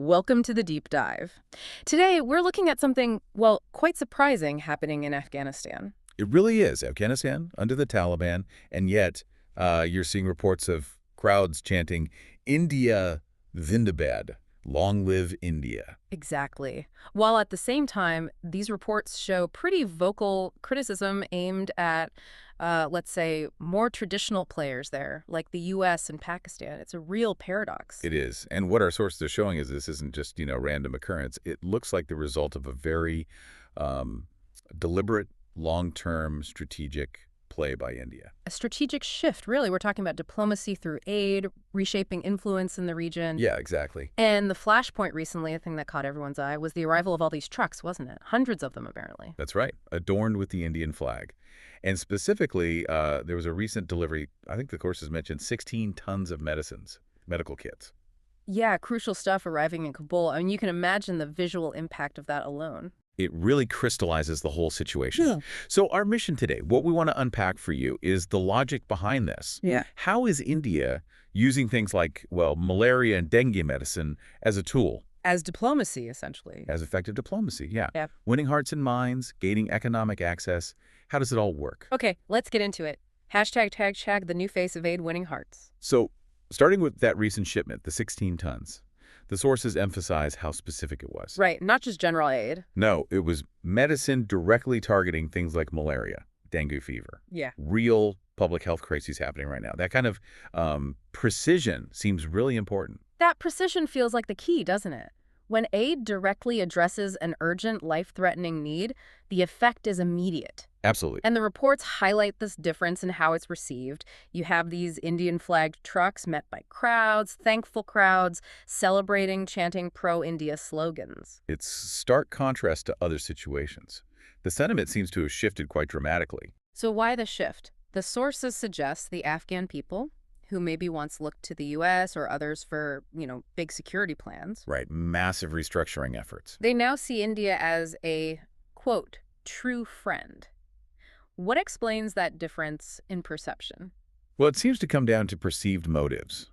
Welcome to the deep dive. Today, we're looking at something, well, quite surprising happening in Afghanistan. It really is. Afghanistan, under the Taliban, and yet you're seeing reports of crowds chanting, India Zindabad, long live India. Exactly. While at the same time, these reports show pretty vocal criticism aimed at, let's say, more traditional players there, like the U.S. and Pakistan. It's a real paradox. It is. And what our sources are showing is this isn't just, random occurrence. It looks like the result of a very deliberate, long-term strategic play by India. A strategic shift, really. We're talking about diplomacy through aid, reshaping influence in the region. Yeah, exactly. And the flashpoint recently, a thing that caught everyone's eye, was the arrival of all these trucks, wasn't it? Hundreds of them, apparently. That's right. Adorned with the Indian flag. And specifically, there was a recent delivery, I think the course has mentioned 16 tons of medicines, medical kits. Yeah, crucial stuff arriving in Kabul. I mean, you can imagine the visual impact of that alone. It really crystallizes the whole situation. Yeah. So our mission today, what we want to unpack for you is the logic behind this. Yeah. How is India using things like, well, malaria and dengue medicine as a tool? As diplomacy, essentially. As effective diplomacy, yeah. Yeah. Winning hearts and minds, gaining economic access. How does it all work? Okay, let's get into it. #, the new face of aid, winning hearts. So starting with that recent shipment, the 16 tons, the sources emphasize how specific it was. Right, not just general aid. No, it was medicine directly targeting things like malaria, dengue fever. Yeah. Real public health crises happening right now. That kind of precision seems really important. That precision feels like the key, doesn't it? When aid directly addresses an urgent, life-threatening need, the effect is immediate. Absolutely. And the reports highlight this difference in how it's received. You have these Indian-flagged trucks met by crowds, thankful crowds, celebrating, chanting pro-India slogans. It's stark contrast to other situations. The sentiment seems to have shifted quite dramatically. So why the shift? The sources suggest the Afghan people, who maybe once looked to the U.S. or others for, big security plans. Right, massive restructuring efforts. They now see India as a, quote, true friend. What explains that difference in perception? Well, it seems to come down to perceived motives.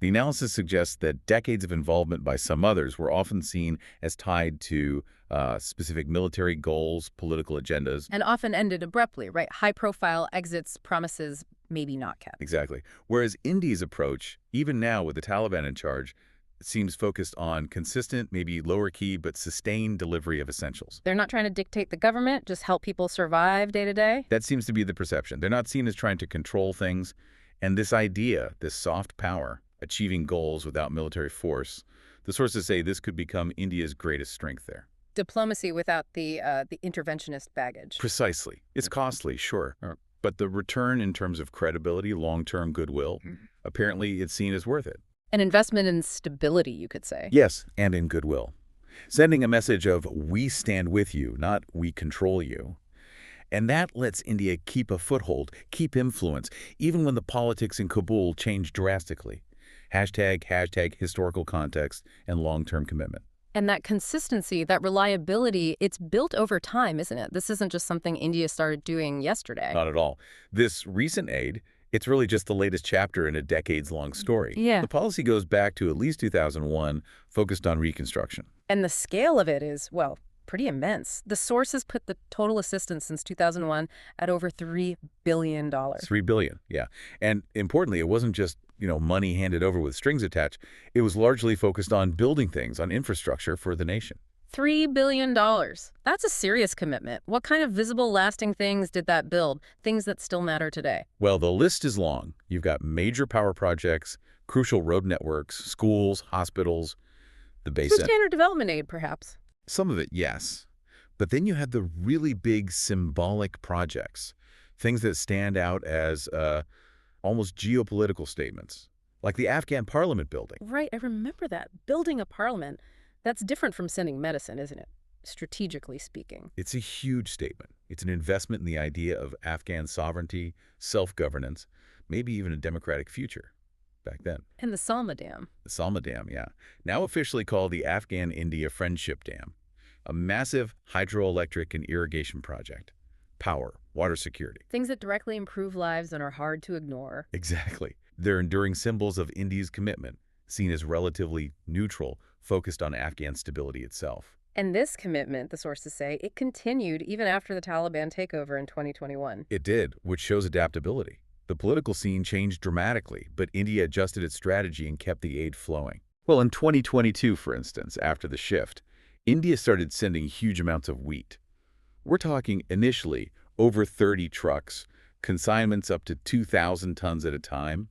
The analysis suggests that decades of involvement by some others were often seen as tied to specific military goals, political agendas. And often ended abruptly, right? High-profile exits, promises maybe not kept. Exactly. Whereas India's approach, even now with the Taliban in charge, seems focused on consistent, maybe lower key, but sustained delivery of essentials. They're not trying to dictate the government, just help people survive day to day? That seems to be the perception. They're not seen as trying to control things. And this idea, this soft power, achieving goals without military force, the sources say this could become India's greatest strength there. Diplomacy without the interventionist baggage. Precisely. It's costly, sure. But the return in terms of credibility, long-term goodwill, apparently it's seen as worth it. An investment in stability, you could say. Yes, and in goodwill. Sending a message of, we stand with you, not we control you. And that lets India keep a foothold, keep influence, even when the politics in Kabul change drastically. #, historical context, and long-term commitment. And that consistency, that reliability, it's built over time, isn't it? This isn't just something India started doing yesterday. Not at all. This recent aid, it's really just the latest chapter in a decades-long story. Yeah. The policy goes back to at least 2001, focused on reconstruction. And the scale of it is, well, pretty immense. The sources put the total assistance since 2001 at over $3 billion. $3 billion, yeah. And importantly, it wasn't just, money handed over with strings attached. It was largely focused on building things, on infrastructure for the nation. $3 billion. That's a serious commitment. What kind of visible, lasting things did that build? Things that still matter today. Well, the list is long. You've got major power projects, crucial road networks, schools, hospitals, the base. Some standard development aid, perhaps. Some of it, yes. But then you had the really big symbolic projects, things that stand out as almost geopolitical statements, like the Afghan parliament building. Right, I remember that. Building a parliament. That's different from sending medicine, isn't it? Strategically speaking. It's a huge statement. It's an investment in the idea of Afghan sovereignty, self-governance, maybe even a democratic future back then. And the Salma Dam. The Salma Dam, yeah. Now officially called the Afghan-India Friendship Dam, a massive hydroelectric and irrigation project. Power, water security. Things that directly improve lives and are hard to ignore. Exactly. They're enduring symbols of India's commitment, seen as relatively neutral, focused on Afghan stability itself. And this commitment, the sources say, it continued even after the Taliban takeover in 2021. It did, which shows adaptability. The political scene changed dramatically, but India adjusted its strategy and kept the aid flowing. Well, in 2022, for instance, after the shift, India started sending huge amounts of wheat. We're talking initially over 30 trucks, consignments up to 2,000 tons at a time,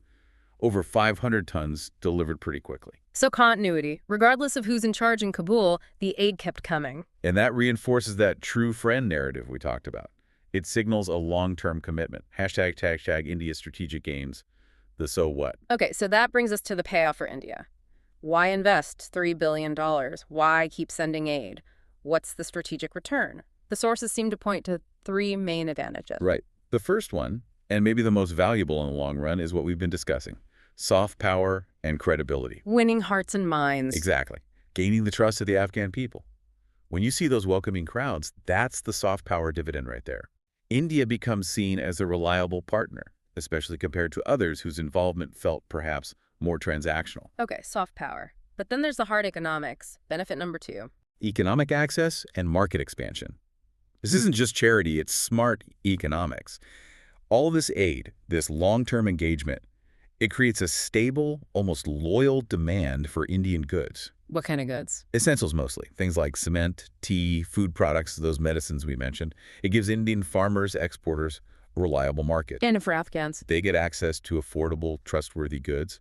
over 500 tons delivered pretty quickly. So continuity. Regardless of who's in charge in Kabul, the aid kept coming. And that reinforces that true friend narrative we talked about. It signals a long-term commitment. ### India's strategic aims. The so what? Okay, so that brings us to the payoff for India. Why invest $3 billion? Why keep sending aid? What's the strategic return? The sources seem to point to three main advantages. Right. The first one, and maybe the most valuable in the long run, is what we've been discussing. Soft power and credibility. Winning hearts and minds. Exactly. Gaining the trust of the Afghan people. When you see those welcoming crowds, that's the soft power dividend right there. India becomes seen as a reliable partner, especially compared to others whose involvement felt perhaps more transactional. Okay, soft power. But then there's the hard economics. Benefit number 2. Economic access and market expansion. This isn't just charity, it's smart economics. All this aid, this long-term engagement, it creates a stable, almost loyal demand for Indian goods. What kind of goods? Essentials mostly, things like cement, tea, food products, those medicines we mentioned. It gives Indian farmers, exporters, a reliable market. And for Afghans. They get access to affordable, trustworthy goods.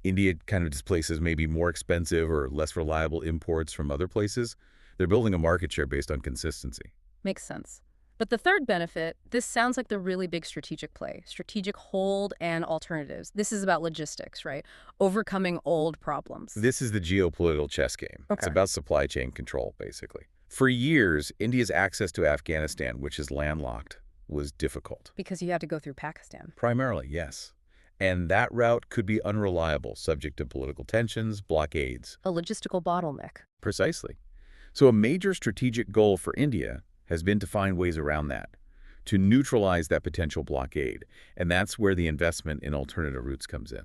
India kind of displaces maybe more expensive or less reliable imports from other places. They're building a market share based on consistency. Makes sense. But the third benefit, this sounds like the really big strategic play, strategic hold and alternatives. This is about logistics, right? Overcoming old problems. This is the geopolitical chess game. Okay. It's about supply chain control, basically. For years, India's access to Afghanistan, which is landlocked, was difficult. Because you had to go through Pakistan. Primarily, yes. And that route could be unreliable, subject to political tensions, blockades. A logistical bottleneck. Precisely. So a major strategic goal for India has been to find ways around that, to neutralize that potential blockade. And that's where the investment in alternative routes comes in.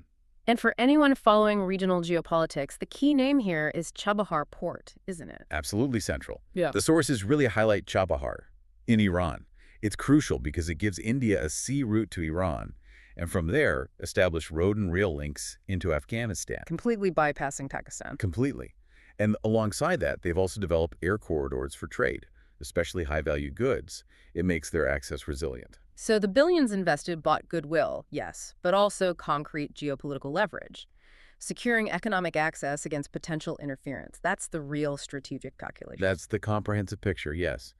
And for anyone following regional geopolitics, the key name here is Chabahar Port, isn't it? Absolutely central. Yeah. The sources really highlight Chabahar in Iran. It's crucial because it gives India a sea route to Iran, and from there, establish road and rail links into Afghanistan. Completely bypassing Pakistan. Completely. And alongside that, they've also developed air corridors for trade, especially high-value goods. It makes their access resilient. So the billions invested bought goodwill, yes, but also concrete geopolitical leverage. Securing economic access against potential interference. That's the real strategic calculation. That's the comprehensive picture, yes.